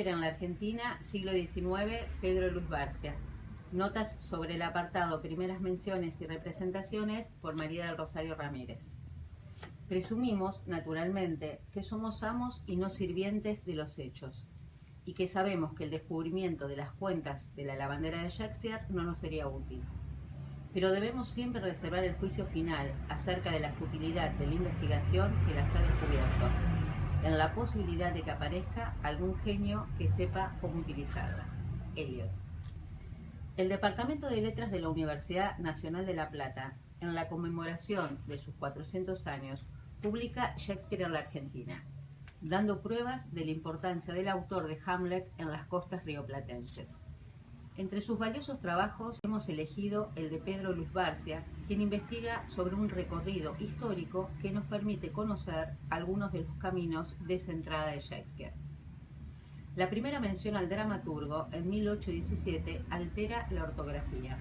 En la Argentina, siglo XIX, Pedro Luis Barcia. Notas sobre el apartado Primeras menciones y representaciones por María del Rosario Ramírez. Presumimos, naturalmente, que somos amos y no sirvientes de los hechos, y que sabemos que el descubrimiento de las cuentas de la lavandera de Shakespeare no nos sería útil. Pero debemos siempre reservar el juicio final acerca de la futilidad de la investigación que las ha descubierto, en la posibilidad de que aparezca algún genio que sepa cómo utilizarlas. Eliot. El Departamento de Letras de la Universidad Nacional de La Plata, en la conmemoración de sus 400 años, publica Shakespeare en la Argentina, dando pruebas de la importancia del autor de Hamlet en las costas rioplatenses. Entre sus valiosos trabajos hemos elegido el de Pedro Luis Barcia, quien investiga sobre un recorrido histórico que nos permite conocer algunos de los caminos de esa entrada de Shakespeare. La primera mención al dramaturgo, en 1817, altera la ortografía.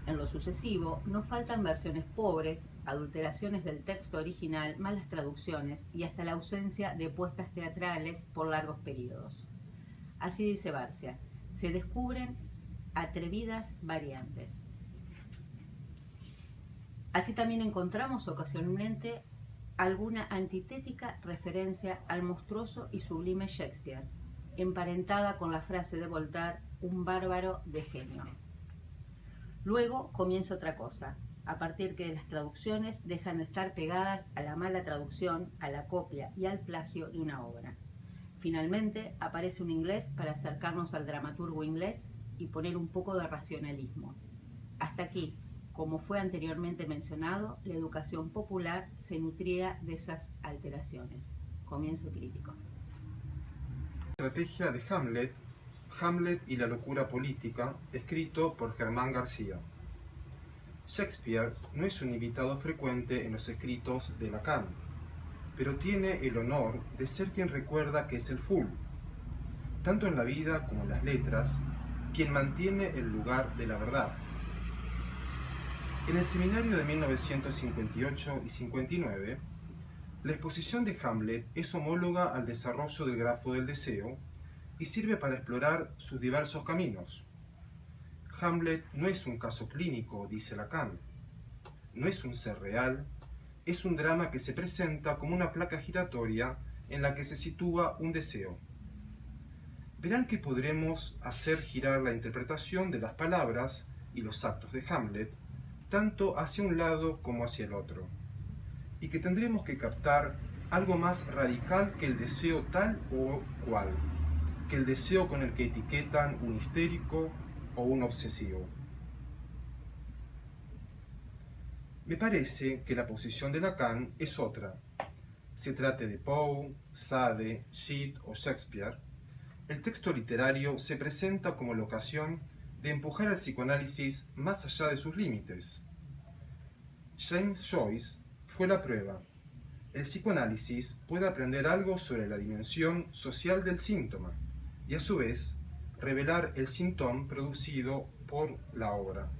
En lo sucesivo, no faltan versiones pobres, adulteraciones del texto original, malas traducciones y hasta la ausencia de puestas teatrales por largos periodos. Así dice Barcia: se descubren atrevidas variantes. Así también encontramos ocasionalmente alguna antitética referencia al monstruoso y sublime Shakespeare, emparentada con la frase de Voltaire, un bárbaro de genio. Luego comienza otra cosa, a partir que las traducciones dejan de estar pegadas a la mala traducción, a la copia y al plagio de una obra. Finalmente aparece un inglés para acercarnos al dramaturgo inglés y poner un poco de racionalismo. Hasta aquí, como fue anteriormente mencionado, la educación popular se nutría de esas alteraciones. Comienzo crítico. Estrategia de Hamlet y la locura política, escrito por Germán García. Shakespeare no es un invitado frecuente en los escritos de Lacan, pero tiene el honor de ser quien recuerda que es el Fool, tanto en la vida como en las letras, quien mantiene el lugar de la verdad. En el seminario de 1958 y 59, la exposición de Hamlet es homóloga al desarrollo del grafo del deseo y sirve para explorar sus diversos caminos. Hamlet no es un caso clínico, dice Lacan, no es un ser real, es un drama que se presenta como una placa giratoria en la que se sitúa un deseo. Verán que podremos hacer girar la interpretación de las palabras y los actos de Hamlet, tanto hacia un lado como hacia el otro, y que tendremos que captar algo más radical que el deseo tal o cual, que el deseo con el que etiquetan un histérico o un obsesivo. Me parece que la posición de Lacan es otra. Se trate de Poe, Sade, Shedd o Shakespeare, el texto literario se presenta como la ocasión de empujar al psicoanálisis más allá de sus límites. James Joyce fue la prueba. El psicoanálisis puede aprender algo sobre la dimensión social del síntoma y a su vez revelar el síntoma producido por la obra.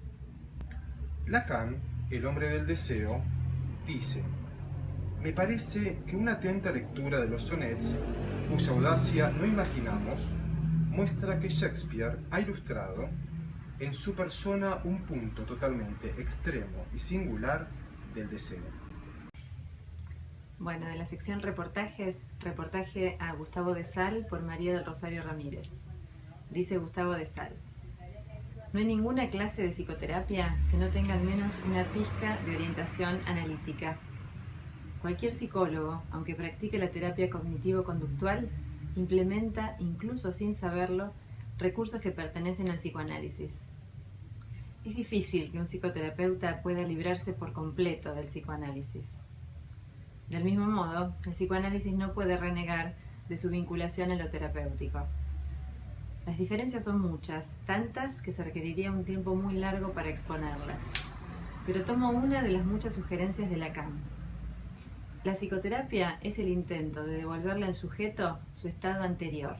Lacan, el hombre del deseo, dice: me parece que una atenta lectura de los sonnets, cuya audacia no imaginamos, muestra que Shakespeare ha ilustrado en su persona un punto totalmente extremo y singular del deseo. Bueno, de la sección reportajes, reportaje a Gustavo de Sal por María del Rosario Ramírez. Dice Gustavo de Sal: no hay ninguna clase de psicoterapia que no tenga al menos una pizca de orientación analítica. Cualquier psicólogo, aunque practique la terapia cognitivo-conductual, implementa, incluso sin saberlo, recursos que pertenecen al psicoanálisis. Es difícil que un psicoterapeuta pueda librarse por completo del psicoanálisis. Del mismo modo, el psicoanálisis no puede renegar de su vinculación a lo terapéutico. Las diferencias son muchas, tantas que se requeriría un tiempo muy largo para exponerlas. Pero tomo una de las muchas sugerencias de Lacan. La psicoterapia es el intento de devolverle al sujeto su estado anterior.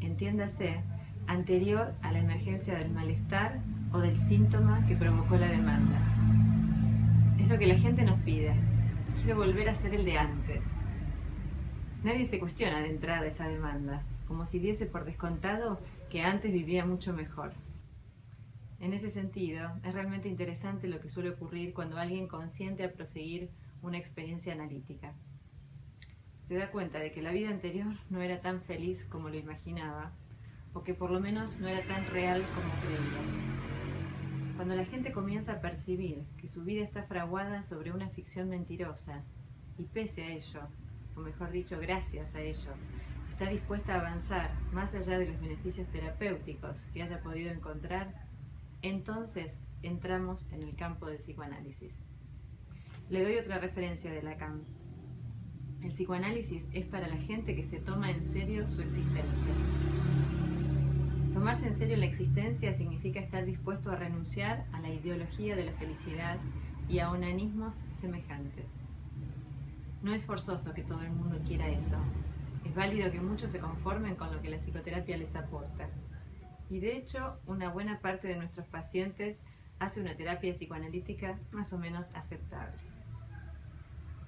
Entiéndase, anterior a la emergencia del malestar o del síntoma que provocó la demanda. Es lo que la gente nos pide. Quiere volver a ser el de antes. Nadie se cuestiona de entrada esa demanda, como si diese por descontado que antes vivía mucho mejor. En ese sentido, es realmente interesante lo que suele ocurrir cuando alguien consiente a proseguir una experiencia analítica. Se da cuenta de que la vida anterior no era tan feliz como lo imaginaba, o que por lo menos no era tan real como creía. Cuando la gente comienza a percibir que su vida está fraguada sobre una ficción mentirosa, y pese a ello, o mejor dicho, gracias a ello, está dispuesta a avanzar más allá de los beneficios terapéuticos que haya podido encontrar, entonces entramos en el campo del psicoanálisis. Le doy otra referencia de Lacan. El psicoanálisis es para la gente que se toma en serio su existencia. Tomarse en serio la existencia significa estar dispuesto a renunciar a la ideología de la felicidad y a onanismos semejantes. No es forzoso que todo el mundo quiera eso. Es válido que muchos se conformen con lo que la psicoterapia les aporta. Y de hecho, una buena parte de nuestros pacientes hace una terapia psicoanalítica más o menos aceptable.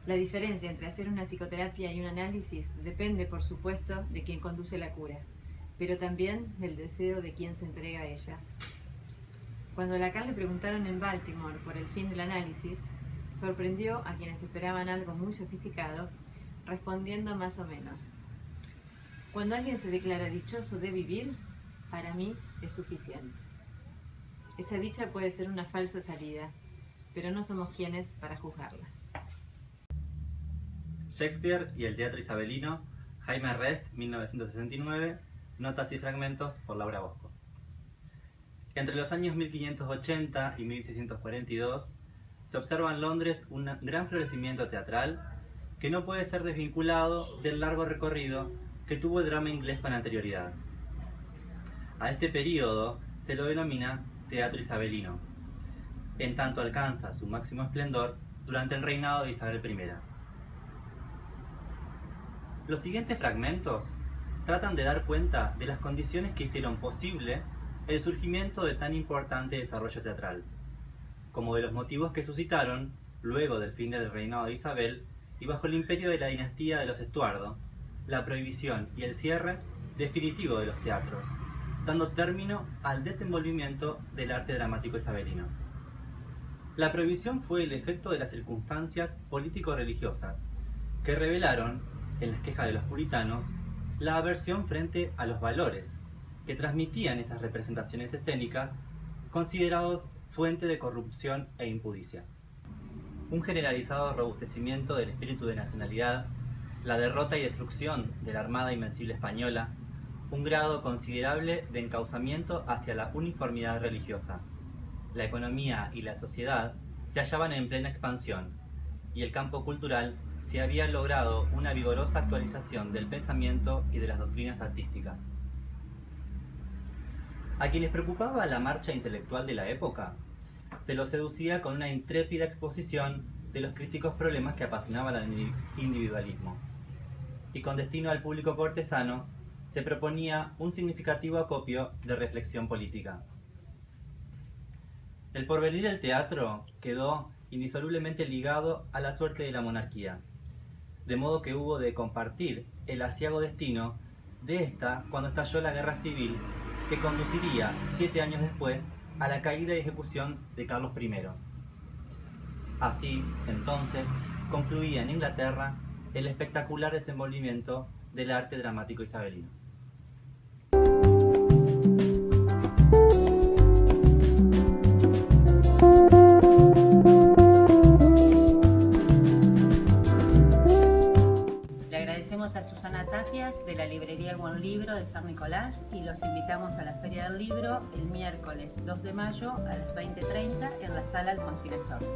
La diferencia entre hacer una psicoterapia y un análisis depende, por supuesto, de quien conduce la cura, pero también del deseo de quien se entrega a ella. Cuando a Lacan le preguntaron en Baltimore por el fin del análisis, sorprendió a quienes esperaban algo muy sofisticado, respondiendo más o menos: cuando alguien se declara dichoso de vivir, para mí es suficiente. Esa dicha puede ser una falsa salida, pero no somos quienes para juzgarla. Shakespeare y el teatro isabelino, Jaime Rest, 1969, notas y fragmentos por Laura Bosco. Entre los años 1580 y 1642 se observa en Londres un gran florecimiento teatral que no puede ser desvinculado del largo recorrido que tuvo el drama inglés con anterioridad. A este periodo se lo denomina teatro isabelino, en tanto alcanza su máximo esplendor durante el reinado de Isabel I. Los siguientes fragmentos tratan de dar cuenta de las condiciones que hicieron posible el surgimiento de tan importante desarrollo teatral, como de los motivos que suscitaron, luego del fin del reinado de Isabel y bajo el imperio de la dinastía de los Estuardo, la prohibición y el cierre definitivo de los teatros, dando término al desenvolvimiento del arte dramático isabelino. La prohibición fue el efecto de las circunstancias político-religiosas, que revelaron, en las quejas de los puritanos, la aversión frente a los valores que transmitían esas representaciones escénicas, considerados fuente de corrupción e impudicia. Un generalizado robustecimiento del espíritu de nacionalidad, la derrota y destrucción de la Armada Invencible Española, un grado considerable de encauzamiento hacia la uniformidad religiosa. La economía y la sociedad se hallaban en plena expansión, y el campo cultural se había logrado una vigorosa actualización del pensamiento y de las doctrinas artísticas. A quienes preocupaba la marcha intelectual de la época, se los seducía con una intrépida exposición de los críticos problemas que apasionaban al individualismo, y con destino al público cortesano se proponía un significativo acopio de reflexión política. El porvenir del teatro quedó indisolublemente ligado a la suerte de la monarquía, de modo que hubo de compartir el aciago destino de esta cuando estalló la guerra civil que conduciría 7 años después a la caída y ejecución de Carlos I. Así, entonces, concluía en Inglaterra el espectacular desenvolvimiento del arte dramático isabelino. Le agradecemos Agradecemos a Susana Tafias de la librería El Buen Libro de San Nicolás y los invitamos a la Feria del Libro el miércoles 2 de mayo a las 20:30 en la sala Alfonsín Storni.